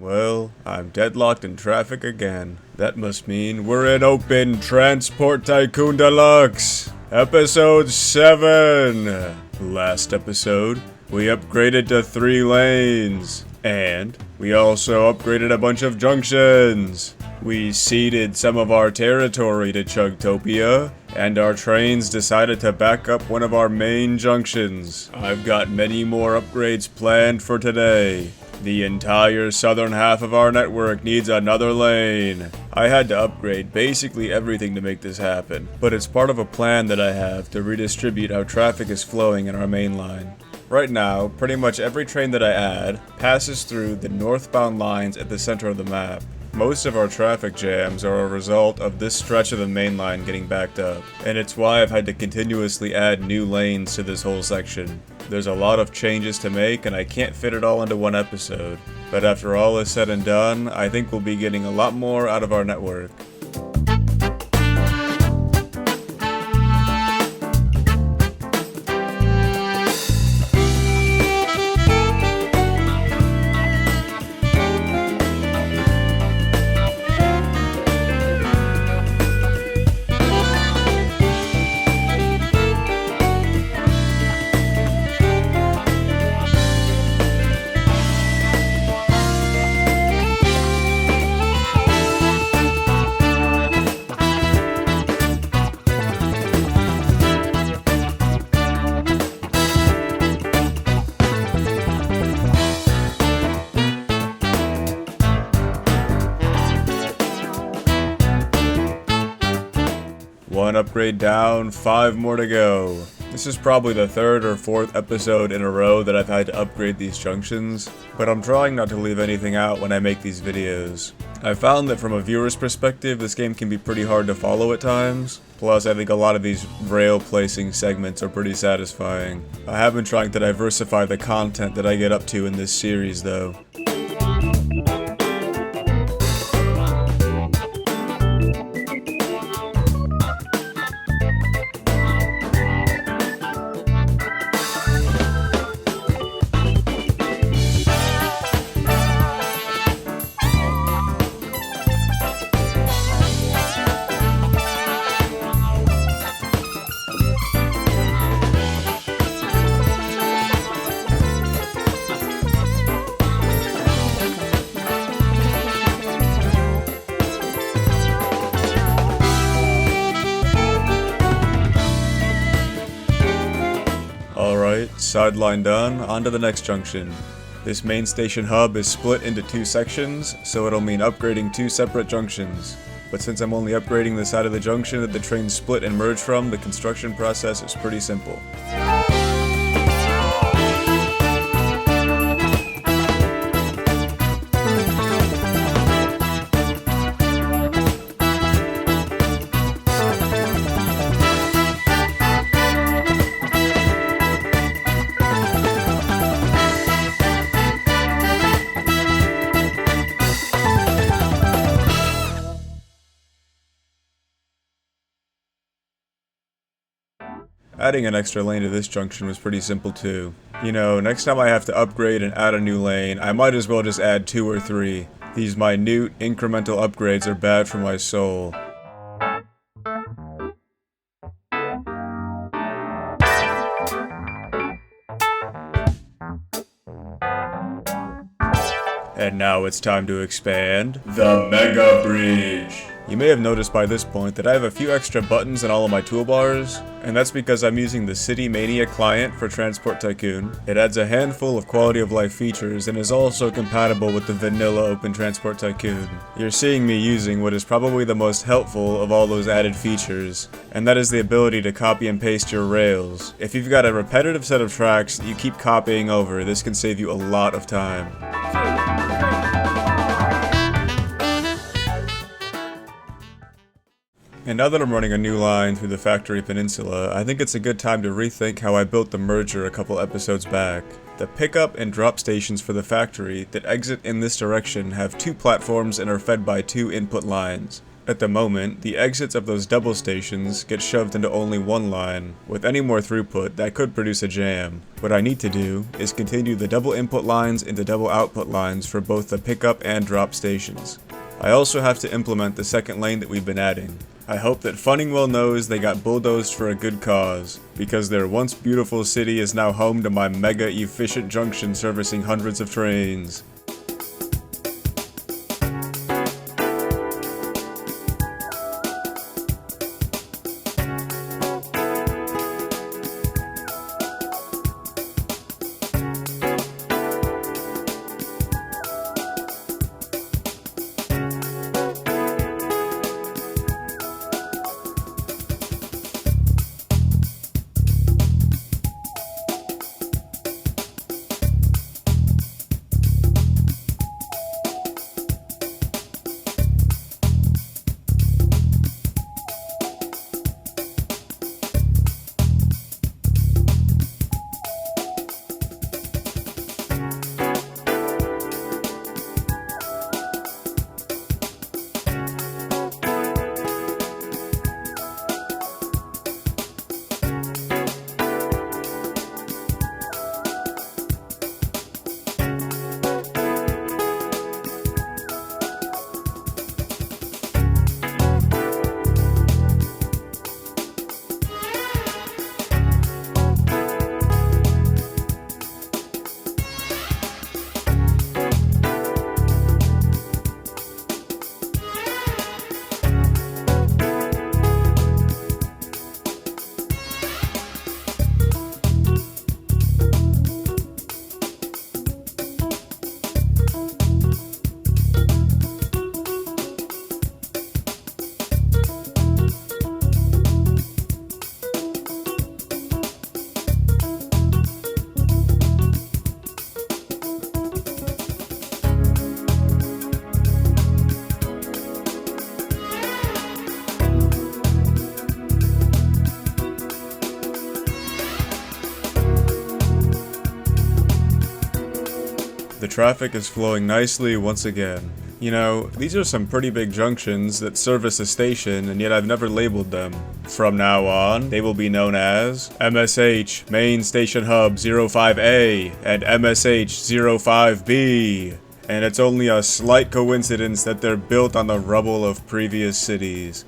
Well, I'm deadlocked in traffic again. That must mean we're in Open Transport Tycoon Deluxe, Episode 7. Last episode, we upgraded to 3 lanes, and we also upgraded a bunch of junctions. We ceded some of our territory to CHUGTOPIA, and our trains decided to back up one of our main junctions. I've got many more upgrades planned for today. The entire southern half of our network needs another lane. I had to upgrade basically everything to make this happen, but it's part of a plan that I have to redistribute how traffic is flowing in our main line. Right now, pretty much every train that I add passes through the northbound lines at the center of the map. Most of our traffic jams are a result of this stretch of the main line getting backed up, and it's why I've had to continuously add new lanes to this whole section. There's a lot of changes to make, and I can't fit it all into one episode, but after all is said and done, I think we'll be getting a lot more out of our network. One upgrade down, 5 more to go. This is probably the 3rd or 4th episode in a row that I've had to upgrade these junctions, but I'm trying not to leave anything out when I make these videos. I found that from a viewer's perspective, this game can be pretty hard to follow at times. Plus, I think a lot of these rail placing segments are pretty satisfying. I have been trying to diversify the content that I get up to in this series though. Alright, sideline done, on to the next junction. This main station hub is split into 2 sections, so it'll mean upgrading 2 separate junctions. But since I'm only upgrading the side of the junction that the trains split and merge from, the construction process is pretty simple. Adding an extra lane to this junction was pretty simple too. You know, next time I have to upgrade and add a new lane, I might as well just add 2 or 3. These minute, incremental upgrades are bad for my soul. And now it's time to expand the Mega Bridge. You may have noticed by this point that I have a few extra buttons in all of my toolbars, and that's because I'm using the City Mania client for Transport Tycoon. It adds a handful of quality of life features and is also compatible with the vanilla Open Transport Tycoon. You're seeing me using what is probably the most helpful of all those added features, and that is the ability to copy and paste your rails. If you've got a repetitive set of tracks that you keep copying over, this can save you a lot of time. And now that I'm running a new line through the Factory Peninsula, I think it's a good time to rethink how I built the merger a couple episodes back. The pickup and drop stations for the factory that exit in this direction have 2 platforms and are fed by 2 input lines. At the moment, the exits of those double stations get shoved into only one line. With any more throughput, that could produce a jam. What I need to do is continue the double input lines into double output lines for both the pickup and drop stations. I also have to implement the second lane that we've been adding. I hope that Funningwell knows they got bulldozed for a good cause, because their once beautiful city is now home to my mega efficient junction servicing hundreds of trains. The traffic is flowing nicely once again. You know, these are some pretty big junctions that service a station, and yet I've never labeled them. From now on, they will be known as MSH Main Station Hub 05A and MSH 05B. And it's only a slight coincidence that they're built on the rubble of previous cities.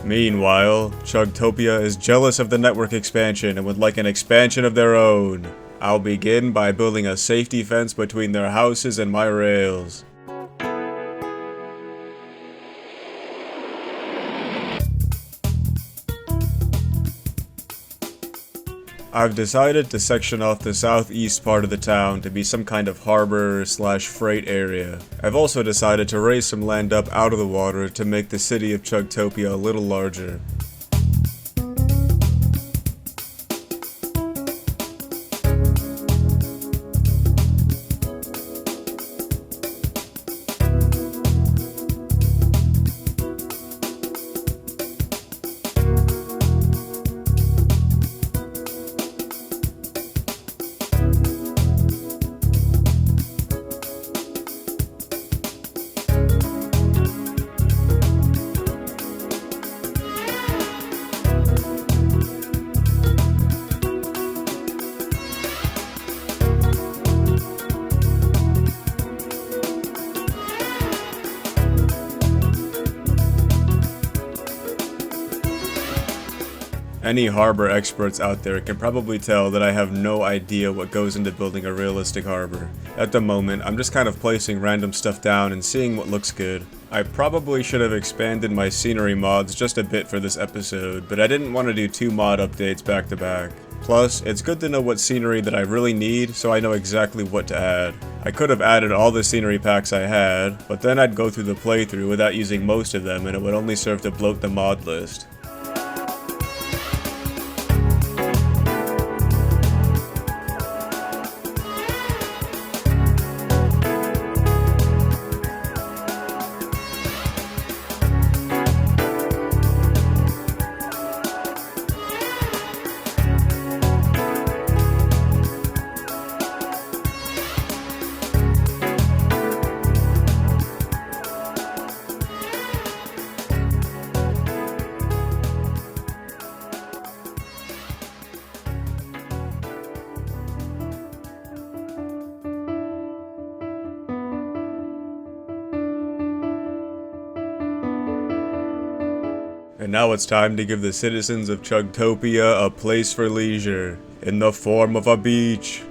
Meanwhile, CHUGTOPIA is jealous of the network expansion and would like an expansion of their own. I'll begin by building a safety fence between their houses and my rails. I've decided to section off the southeast part of the town to be some kind of harbor/freight area. I've also decided to raise some land up out of the water to make the city of CHUGTOPIA a little larger. Any harbor experts out there can probably tell that I have no idea what goes into building a realistic harbor. At the moment, I'm just kind of placing random stuff down and seeing what looks good. I probably should have expanded my scenery mods just a bit for this episode, but I didn't want to do 2 mod updates back to back. Plus, it's good to know what scenery that I really need so I know exactly what to add. I could have added all the scenery packs I had, but then I'd go through the playthrough without using most of them and it would only serve to bloat the mod list. And now it's time to give the citizens of CHUGTOPIA a place for leisure, in the form of a beach.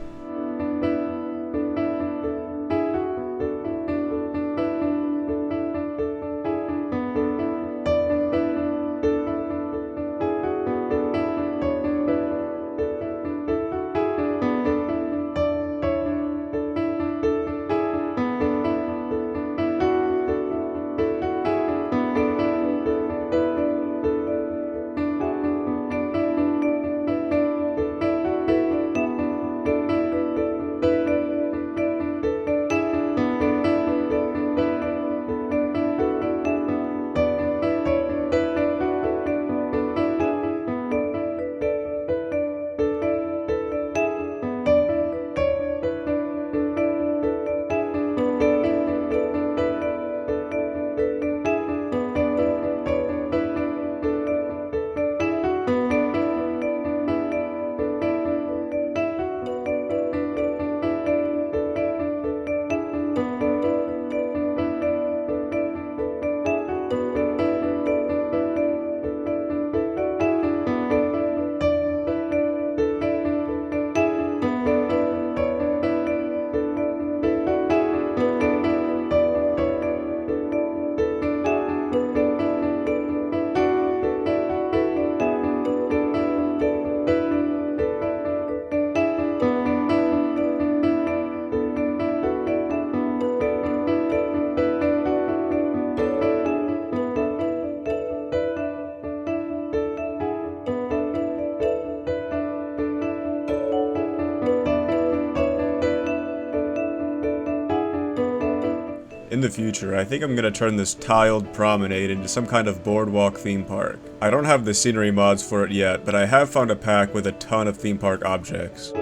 In the future, I think I'm gonna turn this tiled promenade into some kind of boardwalk theme park. I don't have the scenery mods for it yet, but I have found a pack with a ton of theme park objects.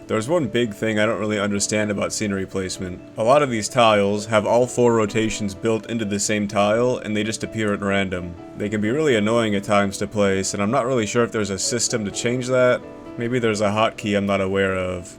There's one big thing I don't really understand about scenery placement. A lot of these tiles have all 4 rotations built into the same tile, and they just appear at random. They can be really annoying at times to place, and I'm not really sure if there's a system to change that. Maybe there's a hotkey I'm not aware of.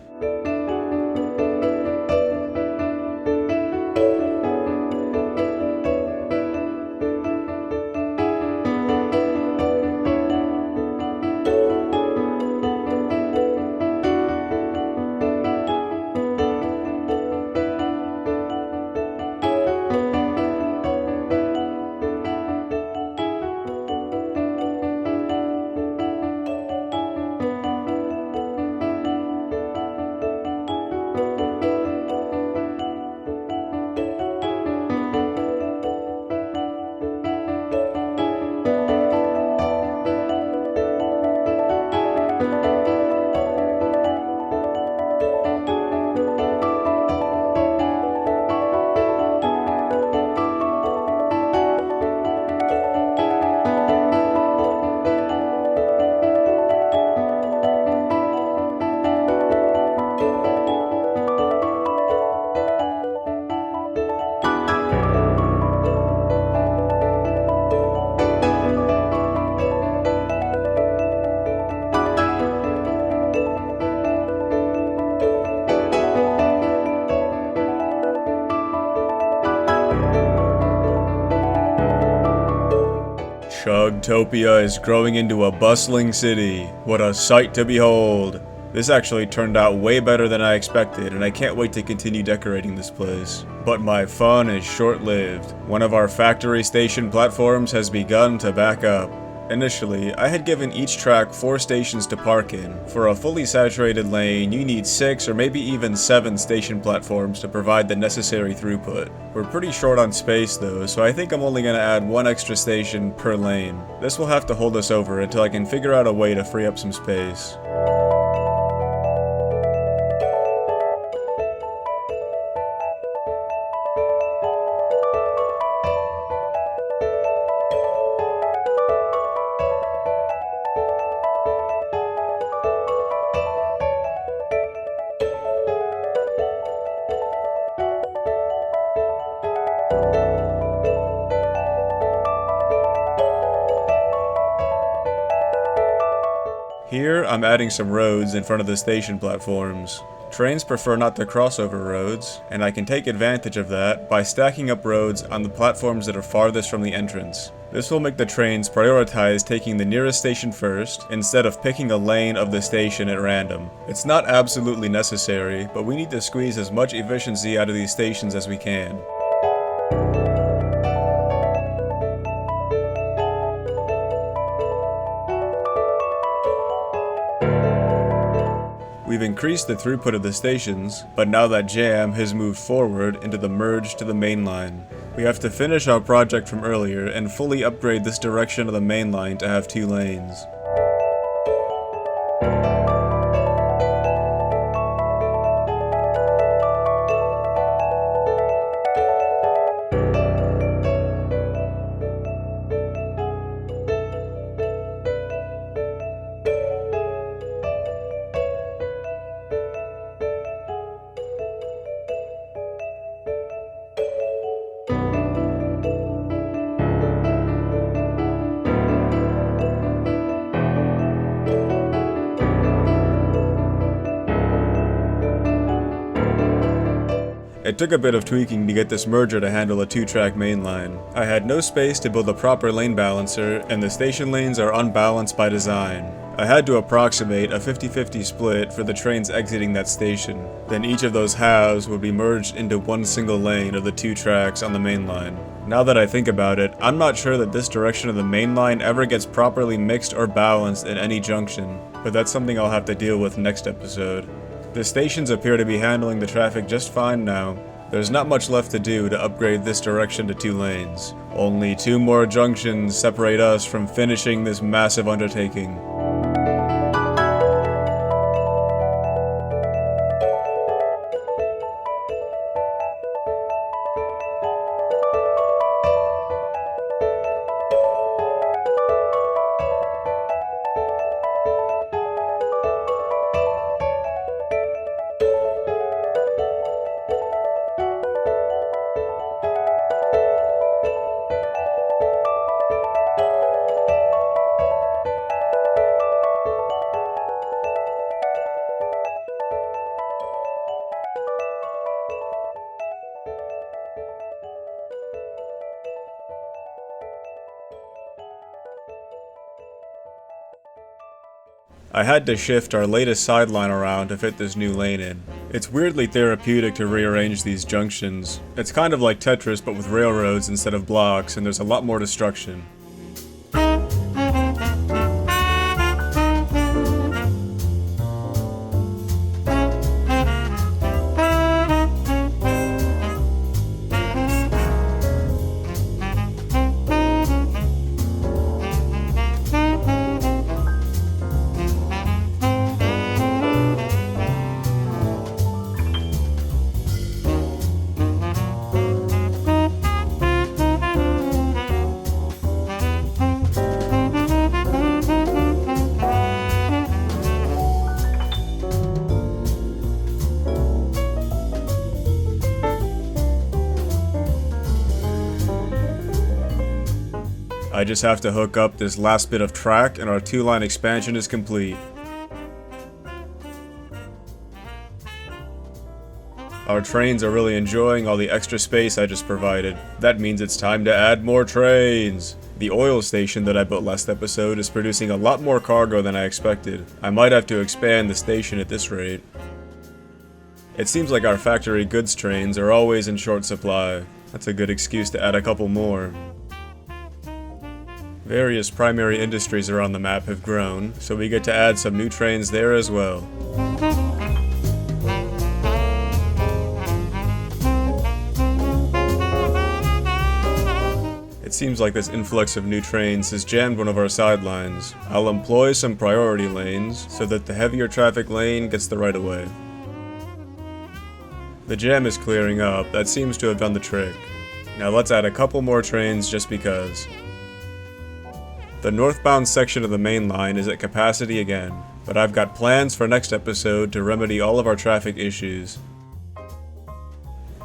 CHUGTOPIA is growing into a bustling city. What a sight to behold. This actually turned out way better than I expected, and I can't wait to continue decorating this place. But my fun is short-lived. One of our factory station platforms has begun to back up. Initially, I had given each track 4 stations to park in. For a fully saturated lane, you need 6 or maybe even 7 station platforms to provide the necessary throughput. We're pretty short on space though, so I think I'm only going to add 1 extra station per lane. This will have to hold us over until I can figure out a way to free up some space. Here, I'm adding some roads in front of the station platforms. Trains prefer not to cross over roads, and I can take advantage of that by stacking up roads on the platforms that are farthest from the entrance. This will make the trains prioritize taking the nearest station first, instead of picking a lane of the station at random. It's not absolutely necessary, but we need to squeeze as much efficiency out of these stations as we can. We've increased the throughput of the stations, but now that jam has moved forward into the merge to the main line. We have to finish our project from earlier and fully upgrade this direction of the main line to have 2 lanes. It took a bit of tweaking to get this merger to handle a 2-track main line. I had no space to build a proper lane balancer, and the station lanes are unbalanced by design. I had to approximate a 50-50 split for the trains exiting that station. Then each of those halves would be merged into one single lane of the 2 tracks on the main line. Now that I think about it, I'm not sure that this direction of the main line ever gets properly mixed or balanced at any junction, but that's something I'll have to deal with next episode. The stations appear to be handling the traffic just fine now. There's not much left to do to upgrade this direction to 2 lanes. Only 2 more junctions separate us from finishing this massive undertaking. I had to shift our latest sideline around to fit this new lane in. It's weirdly therapeutic to rearrange these junctions. It's kind of like Tetris but with railroads instead of blocks, and there's a lot more destruction. I just have to hook up this last bit of track and our 2-line expansion is complete. Our trains are really enjoying all the extra space I just provided. That means it's time to add more trains! The oil station that I built last episode is producing a lot more cargo than I expected. I might have to expand the station at this rate. It seems like our factory goods trains are always in short supply. That's a good excuse to add a couple more. Various primary industries around the map have grown, so we get to add some new trains there as well. It seems like this influx of new trains has jammed one of our sidelines. I'll employ some priority lanes so that the heavier traffic lane gets the right of way. The jam is clearing up. That seems to have done the trick. Now let's add a couple more trains just because. The northbound section of the main line is at capacity again, but I've got plans for next episode to remedy all of our traffic issues.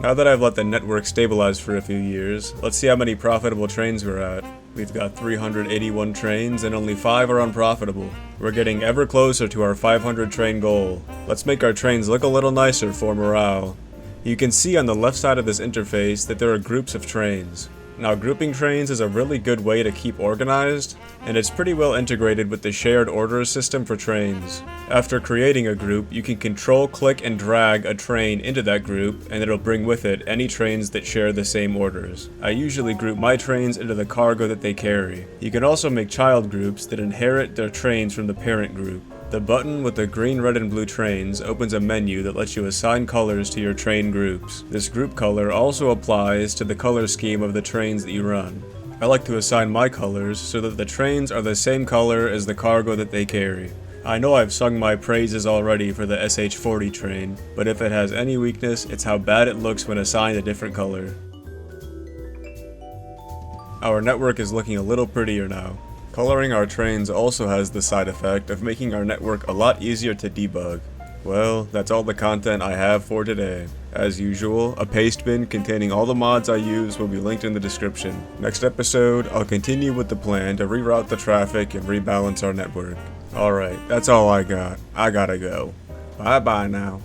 Now that I've let the network stabilize for a few years, let's see how many profitable trains we're at. We've got 381 trains and only 5 are unprofitable. We're getting ever closer to our 500 train goal. Let's make our trains look a little nicer for morale. You can see on the left side of this interface that there are groups of trains. Now, grouping trains is a really good way to keep organized, and it's pretty well integrated with the shared order system for trains. After creating a group, you can control, click, and drag a train into that group, and it'll bring with it any trains that share the same orders. I usually group my trains into the cargo that they carry. You can also make child groups that inherit their trains from the parent group. The button with the green, red, and blue trains opens a menu that lets you assign colors to your train groups. This group color also applies to the color scheme of the trains that you run. I like to assign my colors so that the trains are the same color as the cargo that they carry. I know I've sung my praises already for the SH40 train, but if it has any weakness, it's how bad it looks when assigned a different color. Our network is looking a little prettier now. Coloring our trains also has the side effect of making our network a lot easier to debug. Well, that's all the content I have for today. As usual, a paste bin containing all the mods I use will be linked in the description. Next episode, I'll continue with the plan to reroute the traffic and rebalance our network. Alright, that's all I got. I gotta go. Bye bye now.